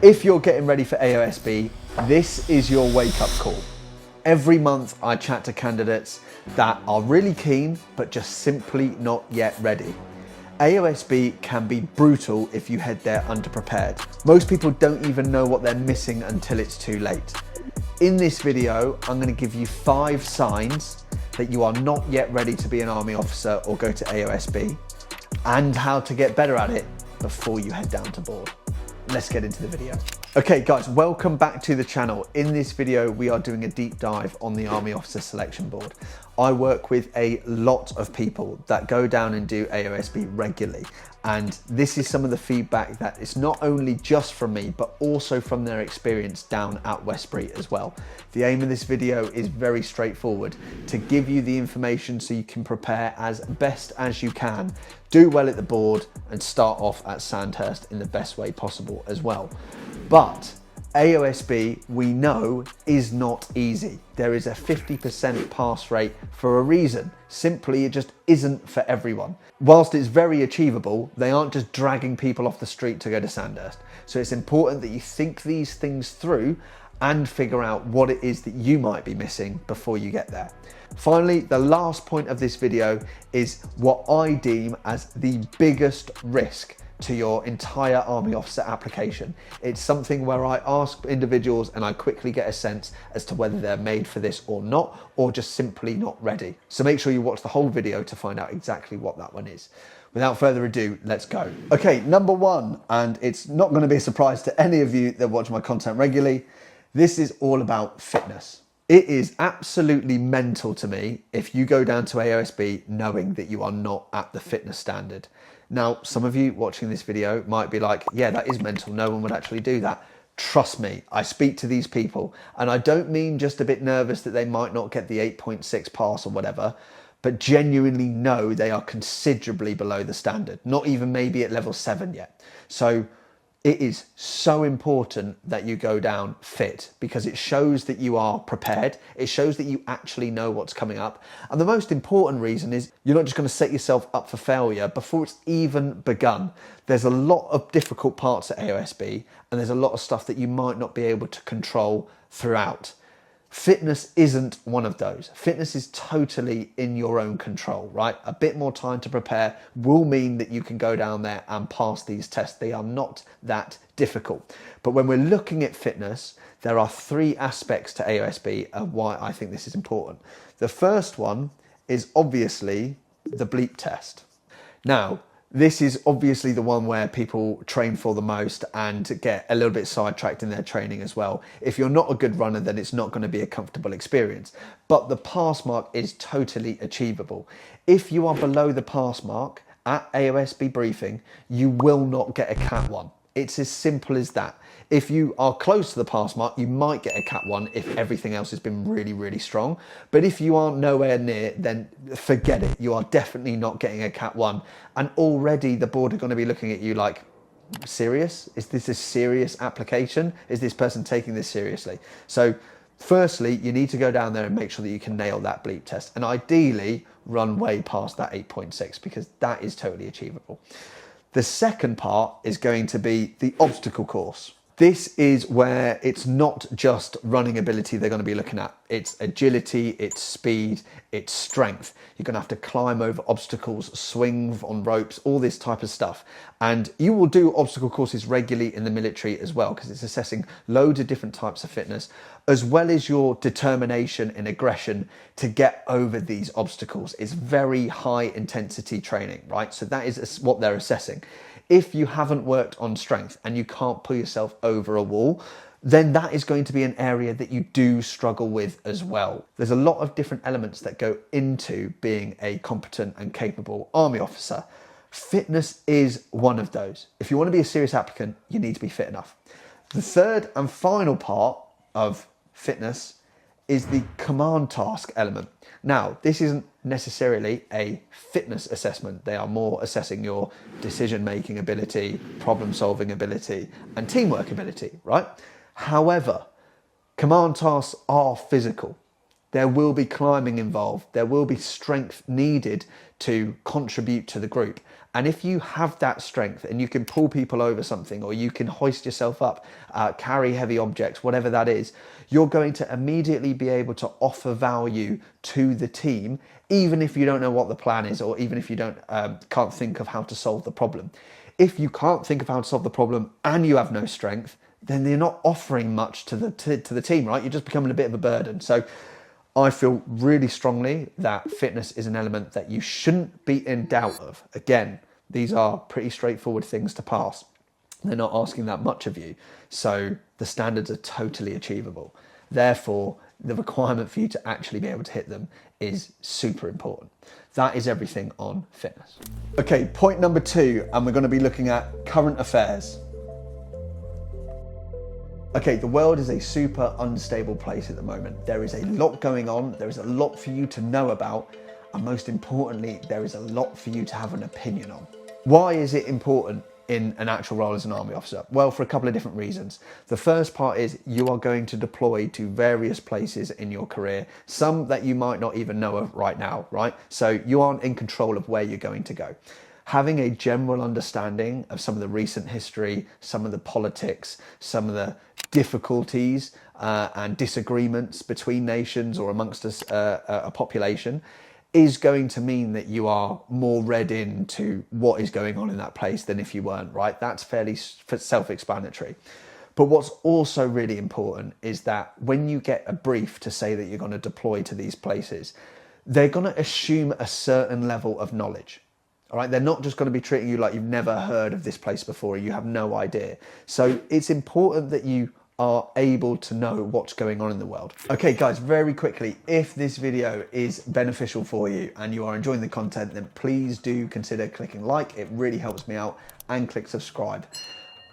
If you're getting ready for AOSB, this is your wake-up call. Every month I chat to candidates that are really keen, but just simply not yet ready. AOSB can be brutal if you head there underprepared. Most people don't even know what they're missing until it's too late. In this video, I'm going to give you 5 signs that you are not yet ready to be an army officer or go to AOSB, and how to get better at it before you head down to board. Let's get into the video. Okay guys, welcome back to the channel. In this video, we are doing a deep dive on the Army Officer Selection Board. I work with a lot of people that go down and do AOSB regularly. And this is some of the feedback that is not only just from me, but also from their experience down at Westbury as well. The aim of this video is very straightforward, to give you the information so you can prepare as best as you can, do well at the board, and start off at Sandhurst in the best way possible as well. But AOSB, we know, is not easy. There is a 50% pass rate for a reason. Simply, it just isn't for everyone. Whilst it's very achievable, they aren't just dragging people off the street to go to Sandhurst. So it's important that you think these things through and figure out what it is that you might be missing before you get there. Finally, the last point of this video is what I deem as the biggest risk to your entire Army Officer application. It's something where I ask individuals and I quickly get a sense as to whether they're made for this or not, or just simply not ready. So make sure you watch the whole video to find out exactly what that one is. Without further ado, let's go. Okay, number 1, and it's not going to be a surprise to any of you that watch my content regularly, this is all about fitness. It is absolutely mental to me if you go down to AOSB knowing that you are not at the fitness standard. Now, some of you watching this video might be like, yeah, that is mental. No one would actually do that. Trust me, I speak to these people, and I don't mean just a bit nervous that they might not get the 8.6 pass or whatever, but genuinely know they are considerably below the standard, not even maybe at level 7 yet. So it is so important that you go down fit, because it shows that you are prepared. It shows that you actually know what's coming up. And the most important reason is you're not just going to set yourself up for failure before it's even begun. There's a lot of difficult parts at AOSB, and there's a lot of stuff that you might not be able to control throughout. Fitness isn't one of those. Fitness is totally in your own control, right? A bit more time to prepare will mean that you can go down there and pass these tests. They are not that difficult. But when we're looking at fitness, there are 3 aspects to AOSB and why I think this is important. The first one is obviously the bleep test. Now, this is obviously the one where people train for the most and get a little bit sidetracked in their training as well. If you're not a good runner, then it's not going to be a comfortable experience. But the pass mark is totally achievable. If you are below the pass mark at AOSB briefing, you will not get a Cat 1. It's as simple as that. If you are close to the pass mark, you might get a Cat 1 if everything else has been really, really strong. But if you are nowhere near, then forget it. You are definitely not getting a Cat 1. And already the board are going to be looking at you like, serious? Is this a serious application? Is this person taking this seriously? So firstly, you need to go down there and make sure that you can nail that bleep test. And ideally, run way past that 8.6, because that is totally achievable. The second part is going to be the obstacle course. This is where it's not just running ability they're going to be looking at. It's agility, it's speed, it's strength. You're going to have to climb over obstacles, swing on ropes, all this type of stuff. And you will do obstacle courses regularly in the military as well, because it's assessing loads of different types of fitness, as well as your determination and aggression to get over these obstacles. It's very high intensity training, right? So that is what they're assessing. If you haven't worked on strength and you can't pull yourself over a wall, then that is going to be an area that you do struggle with as well. There's a lot of different elements that go into being a competent and capable Army officer. Fitness is one of those. If you want to be a serious applicant, you need to be fit enough. The third and final part of fitness is the command task element. Now, this isn't necessarily a fitness assessment. They are more assessing your decision-making ability, problem-solving ability, and teamwork ability, right? However, command tasks are physical. There will be climbing involved. There will be strength needed to contribute to the group. And if you have that strength and you can pull people over something, or you can hoist yourself up, carry heavy objects, whatever that is, you're going to immediately be able to offer value to the team, even if you don't know what the plan is, or even if you can't think of how to solve the problem. If you can't think of how to solve the problem and you have no strength, then you're not offering much to the team, right? You're just becoming a bit of a burden. So I feel really strongly that fitness is an element that you shouldn't be in doubt of. Again, these are pretty straightforward things to pass. They're not asking that much of you. So the standards are totally achievable. Therefore, the requirement for you to actually be able to hit them is super important. That is everything on fitness. Okay, point number 2, and we're going to be looking at current affairs. Okay, the world is a super unstable place at the moment. There is a lot going on. There is a lot for you to know about. And most importantly, there is a lot for you to have an opinion on. Why is it important in an actual role as an army officer? Well, for a couple of different reasons. The first part is you are going to deploy to various places in your career, some that you might not even know of right now, right? So you aren't in control of where you're going to go. Having a general understanding of some of the recent history, some of the politics, some of the difficulties and disagreements between nations or amongst a population is going to mean that you are more read into what is going on in that place than if you weren't, right? That's fairly self-explanatory. But what's also really important is that when you get a brief to say that you're going to deploy to these places, they're going to assume a certain level of knowledge. All right, they're not just going to be treating you like you've never heard of this place before, you have no idea. So it's important that you are able to know what's going on in the world. Okay guys, very quickly, if this video is beneficial for you and you are enjoying the content, then please do consider clicking like. It really helps me out, and click subscribe.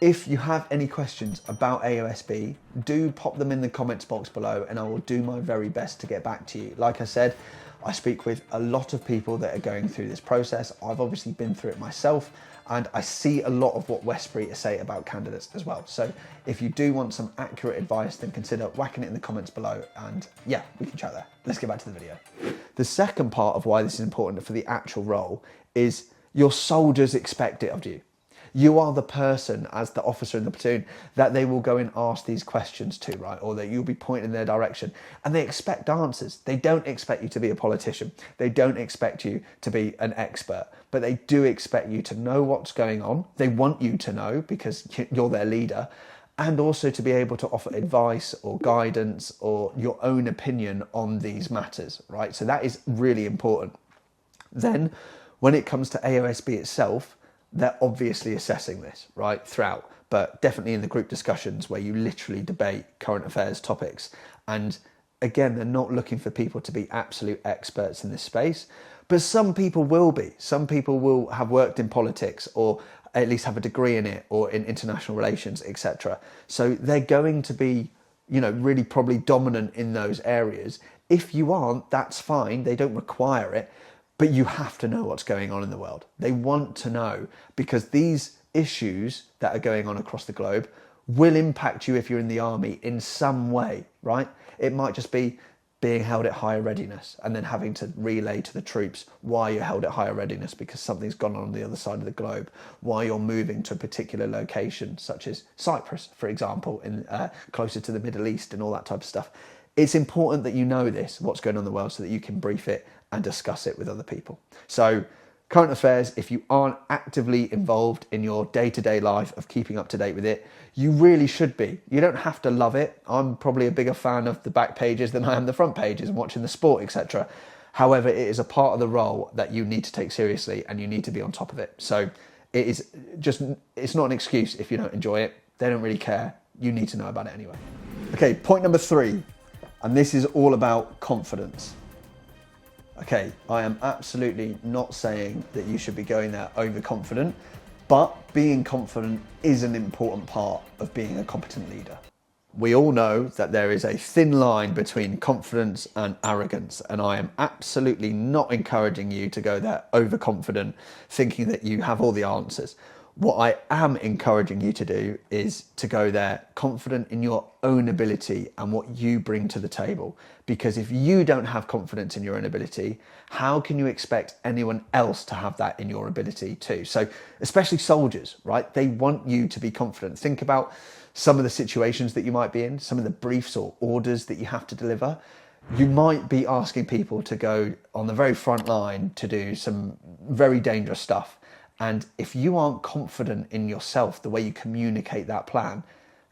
If you have any questions about AOSB, do pop them in the comments box below and I will do my very best to get back to you. Like I said, I speak with a lot of people that are going through this process. I've obviously been through it myself, and I see a lot of what Westbury say about candidates as well. So if you do want some accurate advice, then consider whacking it in the comments below, and yeah, we can chat there. Let's get back to the video. The second part of why this is important for the actual role is your soldiers expect it of you. You are the person, as the officer in the platoon, that they will go and ask these questions to, right? Or that you'll be pointing in their direction. And they expect answers. They don't expect you to be a politician. They don't expect you to be an expert. But they do expect you to know what's going on. They want you to know because you're their leader. And also to be able to offer advice or guidance or your own opinion on these matters, right? So that is really important. Then, when it comes to AOSB itself, they're obviously assessing this, right, throughout, but definitely in the group discussions where you literally debate current affairs topics. And again, they're not looking for people to be absolute experts in this space, but some people will be. Some people will have worked in politics or at least have a degree in it or in international relations, etc. So they're going to be, you know, really probably dominant in those areas. If you aren't, that's fine. They don't require it. But you have to know what's going on in the world. They want to know, because these issues that are going on across the globe will impact you if you're in the army in some way, right? It might just be being held at higher readiness and then having to relay to the troops why you're held at higher readiness because something's gone on the other side of the globe, why you're moving to a particular location, such as Cyprus, for example, in closer to the Middle East and all that type of stuff. It's important that you know this, what's going on in the world, so that you can brief it and discuss it with other people. So current affairs, if you aren't actively involved in your day-to-day life of keeping up to date with it, you really should be. You don't have to love it. I'm probably a bigger fan of the back pages than I am the front pages and watching the sport, etc. However, it is a part of the role that you need to take seriously and you need to be on top of it. So it is just, it's not an excuse if you don't enjoy it. They don't really care. You need to know about it anyway. Okay, point number 3, and this is all about confidence. Okay, I am absolutely not saying that you should be going there overconfident, but being confident is an important part of being a competent leader. We all know that there is a thin line between confidence and arrogance, and I am absolutely not encouraging you to go there overconfident, thinking that you have all the answers. What I am encouraging you to do is to go there confident in your own ability and what you bring to the table. Because if you don't have confidence in your own ability, how can you expect anyone else to have that in your ability too? So especially soldiers, right? They want you to be confident. Think about some of the situations that you might be in, some of the briefs or orders that you have to deliver. You might be asking people to go on the very front line to do some very dangerous stuff. And if you aren't confident in yourself, the way you communicate that plan,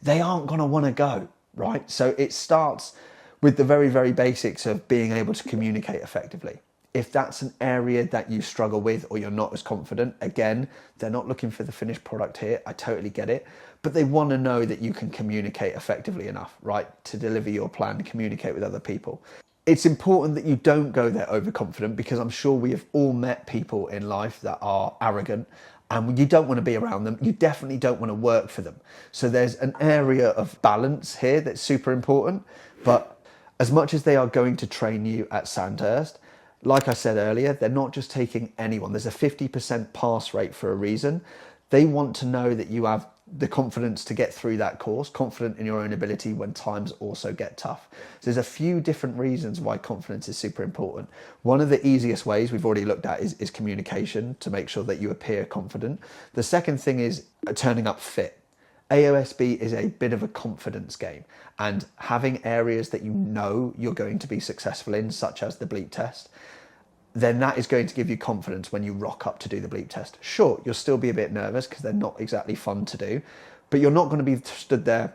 they aren't going to want to go, right? So it starts with the very, very basics of being able to communicate effectively. If that's an area that you struggle with or you're not as confident, again, they're not looking for the finished product here. I totally get it. But they want to know that you can communicate effectively enough, right, to deliver your plan, communicate with other people. It's important that you don't go there overconfident, because I'm sure we have all met people in life that are arrogant and you don't want to be around them. You definitely don't want to work for them. So there's an area of balance here that's super important. But as much as they are going to train you at Sandhurst, like I said earlier, they're not just taking anyone. There's a 50% pass rate for a reason. They want to know that you have the confidence to get through that course, confident in your own ability when times also get tough. So there's a few different reasons why confidence is super important. One of the easiest ways we've already looked at is communication, to make sure that you appear confident. The second thing is turning up fit. AOSB is a bit of a confidence game, and having areas that you know you're going to be successful in, such as the bleep test, then that is going to give you confidence when you rock up to do the bleep test. Sure, you'll still be a bit nervous because they're not exactly fun to do, but you're not going to be stood there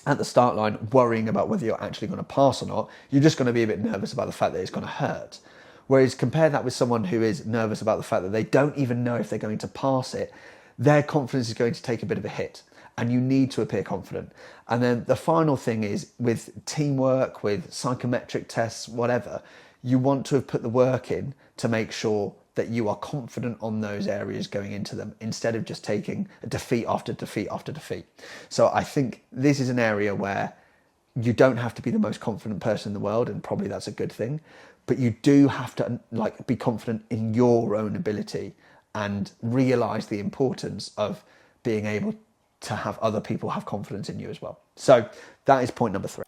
at the start line worrying about whether you're actually going to pass or not. You're just going to be a bit nervous about the fact that it's going to hurt. Whereas compare that with someone who is nervous about the fact that they don't even know if they're going to pass it, their confidence is going to take a bit of a hit, and you need to appear confident. And then the final thing is with teamwork, with psychometric tests, whatever, you want to have put the work in to make sure that you are confident on those areas going into them, instead of just taking defeat after defeat after defeat. So I think this is an area where you don't have to be the most confident person in the world, and probably that's a good thing, but you do have to be confident in your own ability and realize the importance of being able to have other people have confidence in you as well. So that is point number 3.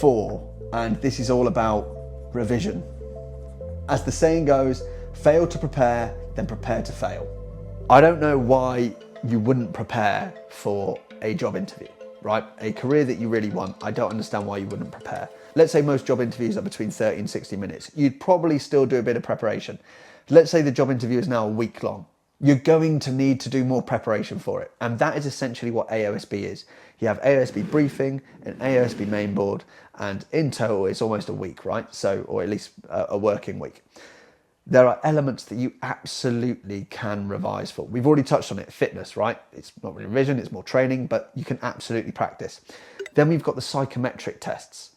4, and this is all about revision. As the saying goes, fail to prepare, then prepare to fail. I don't know why you wouldn't prepare for a job interview, right? A career that you really want. I don't understand why you wouldn't prepare. Let's say most job interviews are between 30 and 60 minutes. You'd probably still do a bit of preparation. Let's say the job interview is now a week long. You're going to need to do more preparation for it. And that is essentially what AOSB is. You have AOSB briefing and AOSB main board, and in total it's almost a week, right? So, or at least a working week. There are elements that you absolutely can revise for. We've already touched on it, fitness, right? It's not really revision, it's more training, but you can absolutely practice. Then we've got the psychometric tests.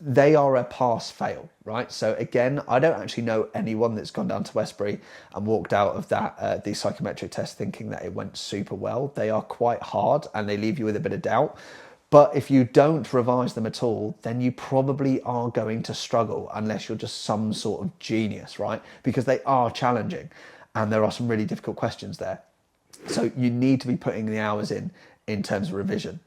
They are a pass-fail, right? So again, I don't actually know anyone that's gone down to Westbury and walked out of that these psychometric tests thinking that it went super well. They are quite hard and they leave you with a bit of doubt. But if you don't revise them at all, then you probably are going to struggle, unless you're just some sort of genius, right? Because they are challenging and there are some really difficult questions there. So you need to be putting the hours in terms of revision.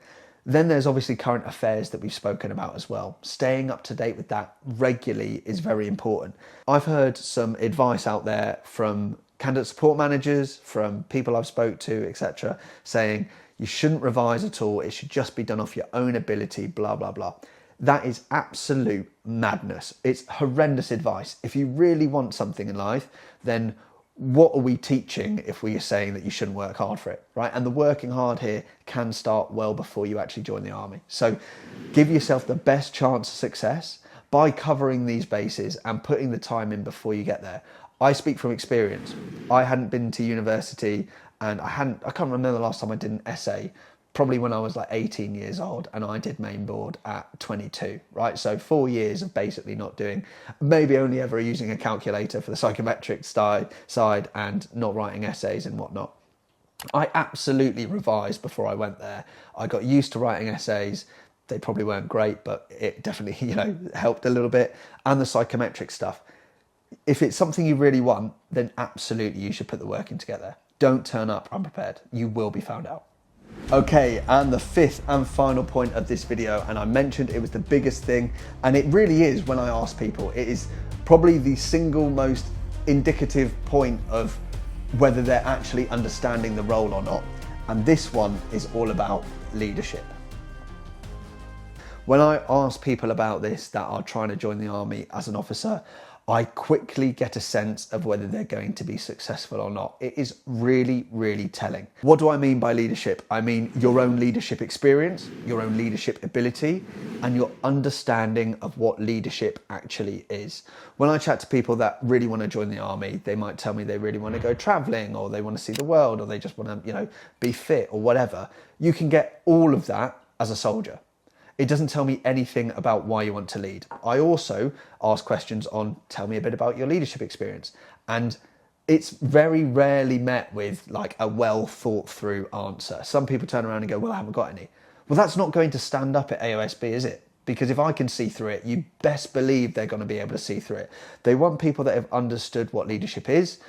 Then there's obviously current affairs that we've spoken about as well. Staying up to date with that regularly is very important. I've heard some advice out there from candidate support managers, from people I've spoke to, etc., saying you shouldn't revise at all. It should just be done off your own ability, blah, blah, blah. That is absolute madness. It's horrendous advice. If you really want something in life, then what are we teaching if we are saying that you shouldn't work hard for it, right? And the working hard here can start well before you actually join the army. So give yourself the best chance of success by covering these bases and putting the time in before you get there. I speak from experience. I hadn't been to university, and I can't remember the last time I did an essay, probably when I was like 18 years old, and I did main board at 22, right? So 4 years of basically not doing, maybe only ever using a calculator for the psychometric side and not writing essays and whatnot. I absolutely revised before I went there. I got used to writing essays. They probably weren't great, but it definitely, helped a little bit. And the psychometric stuff. If it's something you really want, then absolutely you should put the work in to get there. Don't turn up unprepared. You will be found out. Okay, and the fifth and final point of this video, and I mentioned it was the biggest thing, and it really is when I ask people, it is probably the single most indicative point of whether they're actually understanding the role or not. And this one is all about leadership. When I ask people about this that are trying to join the army as an officer, I quickly get a sense of whether they're going to be successful or not. It is really, really telling. What do I mean by leadership? I mean your own leadership experience, your own leadership ability, and your understanding of what leadership actually is. When I chat to people that really want to join the army, they might tell me they really want to go traveling, or they want to see the world, or they just want to, be fit or whatever. You can get all of that as a soldier. It doesn't tell me anything about why you want to lead. I also ask questions on, tell me a bit about your leadership experience. And it's very rarely met with like a well thought through answer. Some people turn around and go, well, I haven't got any. Well, that's not going to stand up at AOSB, is it? Because if I can see through it, you best believe they're going to be able to see through it. They want people that have understood what leadership is.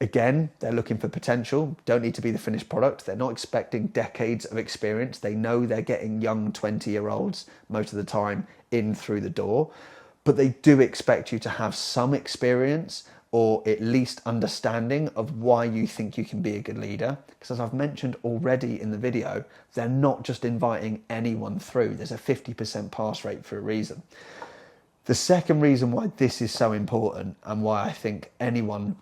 Again, they're looking for potential, don't need to be the finished product. They're not expecting decades of experience. They know they're getting young 20-year-olds most of the time in through the door, but they do expect you to have some experience or at least understanding of why you think you can be a good leader. Because as I've mentioned already in the video, they're not just inviting anyone through. There's a 50% pass rate for a reason. The second reason why this is so important and why I think anyone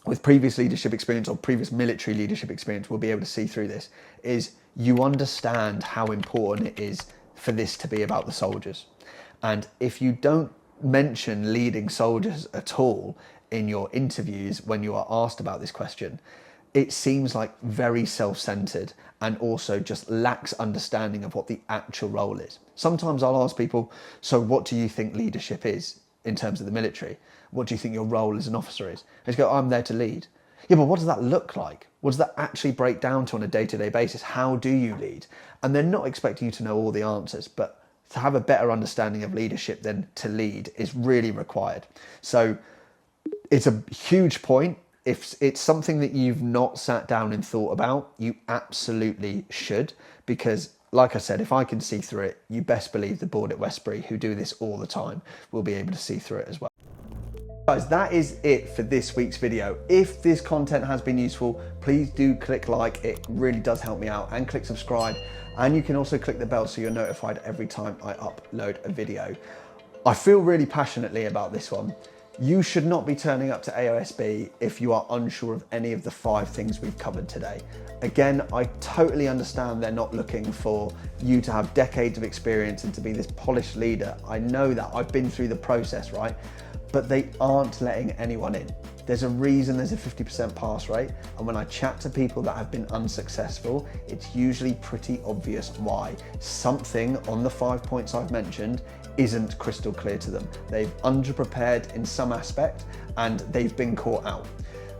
with previous leadership experience or previous military leadership experience will be able to see through this is you understand how important it is for this to be about the soldiers. And if you don't mention leading soldiers at all in your interviews when you are asked about this question, it seems like very self-centered and also just lacks understanding of what the actual role is. Sometimes I'll ask people, so what do you think leadership is in terms of the military? What do you think your role as an officer is? And you go, I'm there to lead. Yeah, but what does that look like? What does that actually break down to on a day-to-day basis? How do you lead? And they're not expecting you to know all the answers, but to have a better understanding of leadership than to lead is really required. So it's a huge point. If it's something that you've not sat down and thought about, you absolutely should, because like I said, if I can see through it, you best believe the board at Westbury, who do this all the time, will be able to see through it as well. Guys, that is it for this week's video. If this content has been useful, please do click like, it really does help me out, and click subscribe. And you can also click the bell so you're notified every time I upload a video. I feel really passionately about this one. You should not be turning up to AOSB if you are unsure of any of the 5 things we've covered today. Again, I totally understand they're not looking for you to have decades of experience and to be this polished leader. I know that, I've been through the process, right? But they aren't letting anyone in. There's a reason there's a 50% pass rate, and when I chat to people that have been unsuccessful, it's usually pretty obvious why. Something on the 5 points I've mentioned isn't crystal clear to them. They've underprepared in some aspect and they've been caught out.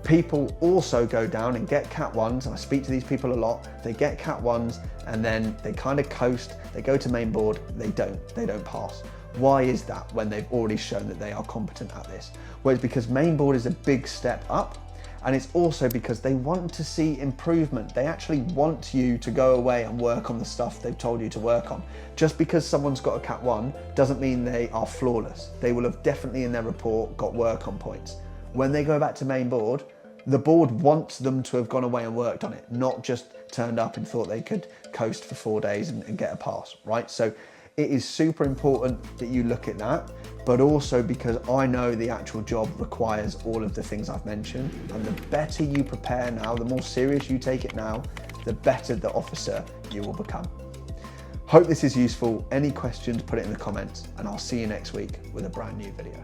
People also go down and get Cat 1s, and I speak to these people a lot. They get Cat 1s and then they kind of coast, they go to main board, they don't pass. Why is that when they've already shown that they are competent at this? Well, it's because main board is a big step up, and it's also because they want to see improvement. They actually want you to go away and work on the stuff they've told you to work on. Just because someone's got a Cat 1 doesn't mean they are flawless. They will have definitely in their report got work on points. When they go back to main board, the board wants them to have gone away and worked on it, not just turned up and thought they could coast for 4 days and get a pass, right? So it is super important that you look at that, but also because I know the actual job requires all of the things I've mentioned, and the better you prepare now, the more serious you take it now, the better the officer you will become. Hope this is useful. Any questions, put it in the comments, and I'll see you next week with a brand new video.